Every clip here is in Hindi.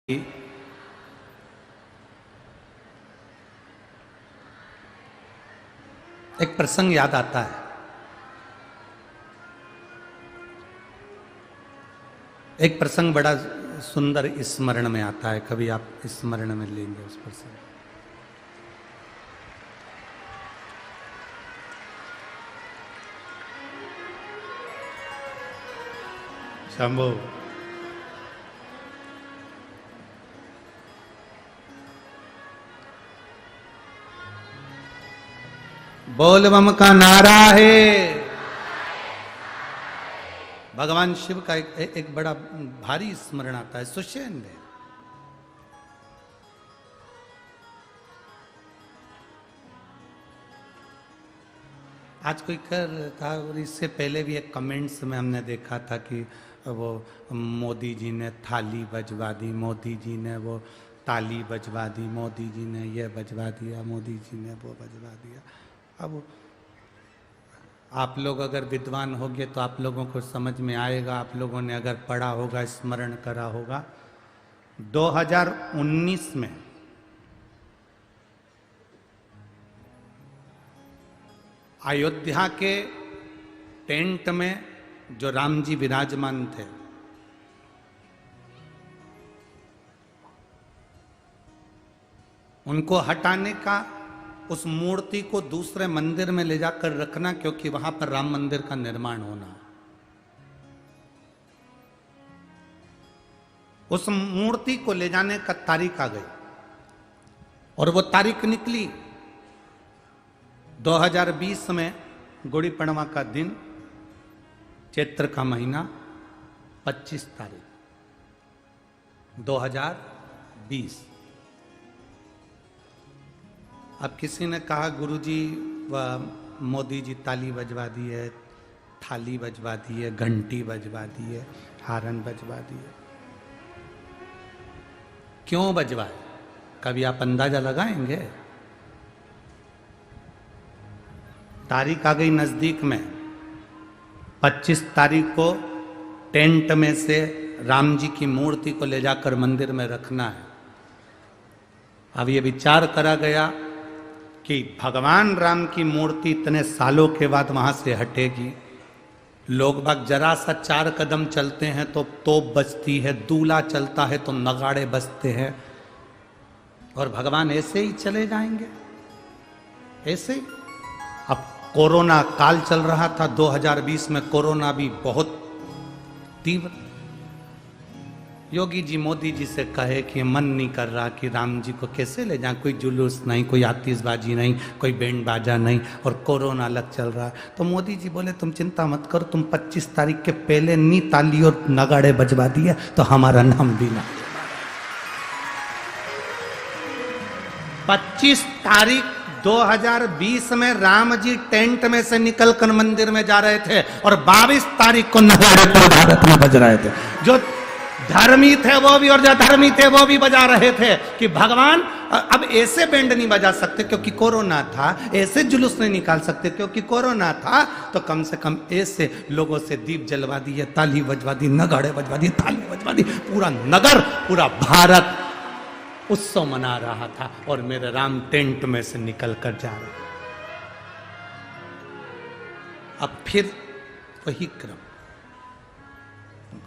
एक प्रसंग याद आता है। एक प्रसंग बड़ा सुंदर स्मरण में आता है, कभी आप स्मरण में लेंगे उस प्रसंग। शंभो बोल बम का नारा है। भगवान शिव का एक बड़ा भारी स्मरण आता है। सुषेण है, आज कोई कर था और इससे पहले भी एक कमेंट्स में हमने देखा था कि वो मोदी जी ने थाली बजवा दी, मोदी जी ने वो ताली बजवा दी, मोदी जी ने ये बजवा दिया, मोदी जी ने वो बजवा दिया। अब आप लोग अगर विद्वान होंगे तो आप लोगों को समझ में आएगा, आप लोगों ने अगर पढ़ा होगा, स्मरण करा होगा। 2019 में अयोध्या के टेंट में जो राम जी विराजमान थे, उनको हटाने का, उस मूर्ति को दूसरे मंदिर में ले जाकर रखना, क्योंकि वहां पर राम मंदिर का निर्माण होना। उस मूर्ति को ले जाने का तारीख आ गई और वो तारीख निकली 2020 में, गुड़ी पड़वा का दिन, चैत्र का महीना, 25 तारीख 2020। अब किसी ने कहा गुरुजी व मोदी जी ताली बजवा दी है, थाली बजवा दी है, घंटी बजवा दी है, हारन बजवा दी है। क्यों बजवाए? कभी आप अंदाजा लगाएंगे? तारीख आ गई नजदीक में, 25 तारीख को टेंट में से राम जी की मूर्ति को ले जाकर मंदिर में रखना है। अब ये विचार करा गया कि भगवान राम की मूर्ति इतने सालों के बाद वहां से हटेगी। लोग बाग जरा सा 4 कदम चलते हैं तो तोप बजती है, दूल्हा चलता है तो नगाड़े बजते हैं, और भगवान ऐसे ही चले जाएंगे, ऐसे ही। अब कोरोना काल चल रहा था 2020 में, कोरोना भी बहुत तीव्र। योगी जी मोदी जी से कहे कि मन नहीं कर रहा कि राम जी को कैसे ले जाएं, कोई जुलूस नहीं, कोई आतिशबाजी नहीं, कोई बैंड बाजा नहीं, और कोरोना अलग चल रहा है। तो मोदी जी बोले तुम चिंता मत करो, तुम 25 तारीख के पहले नी ताली और नगाड़े बजवा दिए तो हमारा नाम भी ना। 25 तारीख 2020 में राम जी टेंट में से निकलकर मंदिर में जा रहे थे और 22 तारीख को नगाड़े पूरे भारत में बज रहे थे। जो धर्मी थे वो भी और जो धर्मी थे वो भी बजा रहे थे कि भगवान अब ऐसे बैंड नहीं बजा सकते क्योंकि कोरोना था, ऐसे जुलूस नहीं निकाल सकते क्योंकि कोरोना था, तो कम से कम ऐसे लोगों से दीप जलवा दिए, ताली बजवा दी, नगाड़े बजवा दिए, ताली बजवा दी। पूरा नगर, पूरा भारत उत्सव मना रहा था और मेरे राम टेंट में से निकल कर जा रहे। अब फिर वही क्रम,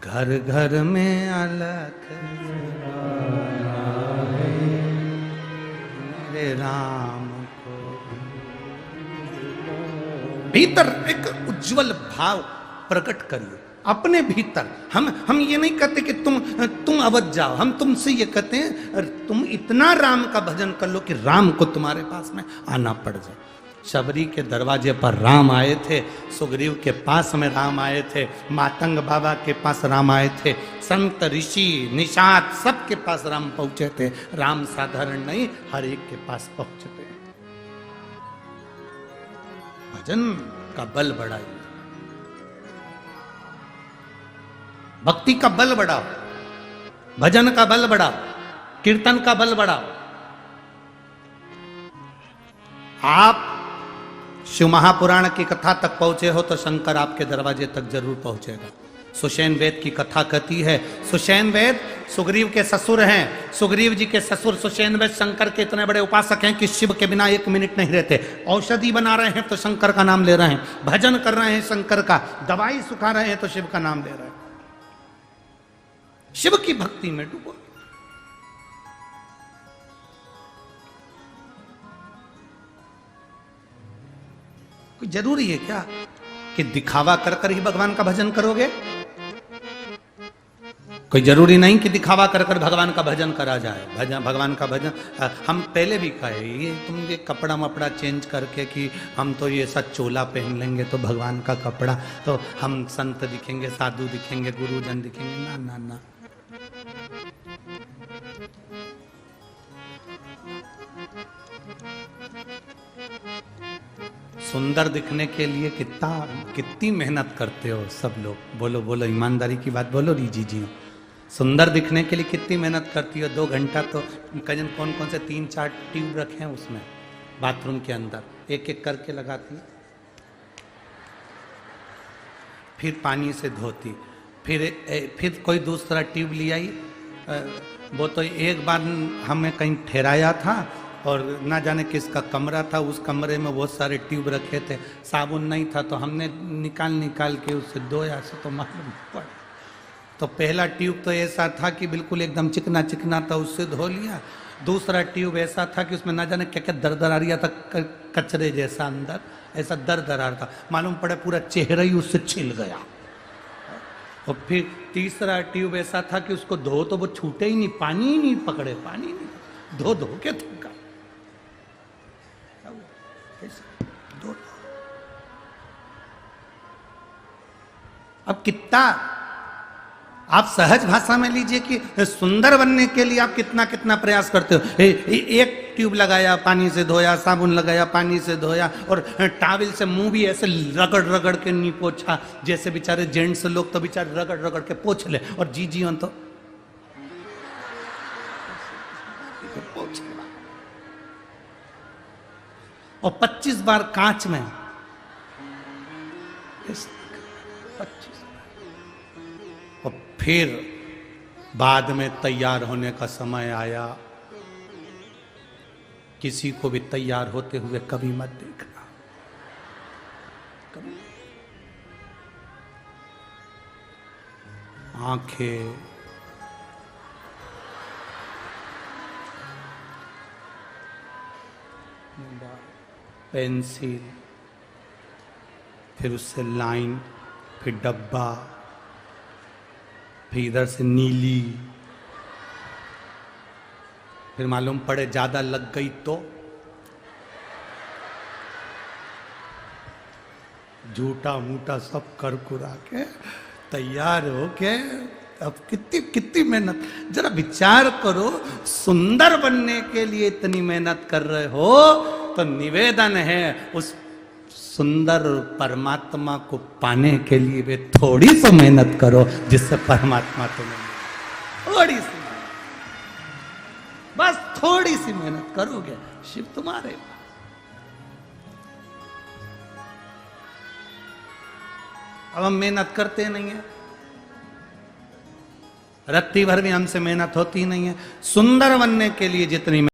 घर घर में अलख मेरे राम को। भीतर एक उज्जवल भाव प्रकट करिए अपने भीतर। हम ये नहीं कहते कि तुम अवध जाओ, हम तुमसे ये कहते हैं तुम इतना राम का भजन कर लो कि राम को तुम्हारे पास में आना पड़ जाए। शबरी के दरवाजे पर राम आए थे, सुग्रीव के पास में राम आए थे, मातंग बाबा के पास राम आए थे, संत ऋषि निषाद सबके पास राम पहुंचे थे। राम साधारण नहीं, हर एक के पास पहुंचते। भजन का बल बढ़ाइए, भक्ति का बल बढ़ाओ, भजन का बल बढ़ाओ, कीर्तन का बल बढ़ाओ। आप शिव महापुराण की कथा तक पहुंचे हो तो शंकर आपके दरवाजे तक जरूर पहुंचेगा। सुषेण वेद की कथा कहती है, सुषेण वेद सुग्रीव के ससुर हैं। सुग्रीव जी के ससुर सुषेण वेद शंकर के इतने बड़े उपासक हैं कि शिव के बिना एक मिनट नहीं रहते। औषधि बना रहे हैं तो शंकर का नाम ले रहे हैं, भजन कर रहे हैं शंकर का, दवाई सुखा रहे हैं तो शिव का नाम ले रहे हैं। शिव की भक्ति में डूबो। कोई जरूरी है क्या कि दिखावा कर कर ही भगवान का भजन करोगे? कोई जरूरी नहीं कि दिखावा कर कर भगवान का भजन करा जाए। भजन, भगवान का भजन हम पहले भी कहे, ये तुम ये कपड़ा मपड़ा चेंज करके कि हम तो ये सब चोला पहन लेंगे तो भगवान का कपड़ा, तो हम संत दिखेंगे, साधु दिखेंगे, गुरुजन दिखेंगे। ना ना ना, सुंदर दिखने के लिए कितनी मेहनत करते हो सब लोग। बोलो बोलो, ईमानदारी की बात बोलो रीजी जी। सुंदर दिखने के लिए कितनी मेहनत करती हो? 2 घंटा तो कजन कौन कौन से 3-4 ट्यूब रखे हैं उसमें बाथरूम के अंदर, एक एक करके लगाती, फिर पानी से धोती, फिर कोई दूसरा ट्यूब ले आई। वो तो एक बार हमें कहीं ठहराया था और ना जाने किसका कमरा था, उस कमरे में बहुत सारे ट्यूब रखे थे, साबुन नहीं था तो हमने निकाल के उससे धोया से तो मालूम पड़ा। तो पहला ट्यूब तो ऐसा था कि बिल्कुल एकदम चिकना चिकना था, उससे धो लिया। दूसरा ट्यूब ऐसा था कि उसमें ना जाने क्या क्या दर आ रहा था, कचरे जैसा अंदर ऐसा दर आ रहा था, मालूम पड़े पूरा चेहरा ही उससे छिल गया। और फिर तीसरा ट्यूब ऐसा था कि उसको धो तो वो छूटे ही नहीं, पानी ही नहीं पकड़े, पानी नहीं, धो के थका। अब कितना आप सहज भाषा में लीजिए कि सुंदर बनने के लिए आप कितना प्रयास करते हो। एक ट्यूब लगाया, पानी से धोया, साबुन लगाया, पानी से धोया, और टावल से मुंह भी ऐसे रगड़ के नहीं पोछा, जैसे बेचारे जेंट्स लोग तो बेचारे रगड़ के पोछ ले, और जी तो पोछ। और 25 बार कांच में, 25। और फिर बाद में तैयार होने का समय आया, किसी को भी तैयार होते हुए कभी मत देखना, कभी। आंखें, पेंसिल, फिर उससे लाइन, फिर डब्बा, फिर इधर से नीली, फिर मालूम पड़े ज्यादा लग गई तो झूठा मूठा सब कर कुरा के तैयार हो के। अब कितनी मेहनत, जरा विचार करो। सुंदर बनने के लिए इतनी मेहनत कर रहे हो तो निवेदन है उस सुंदर परमात्मा को पाने के लिए वे थोड़ी सी मेहनत करो, जिससे परमात्मा तुम्हें थोड़ी सी, बस थोड़ी सी मेहनत करोगे, शिव तुम्हारे पास। अब हम मेहनत करते नहीं है, रत्ती भर भी हमसे मेहनत होती नहीं है। सुंदर बनने के लिए जितनी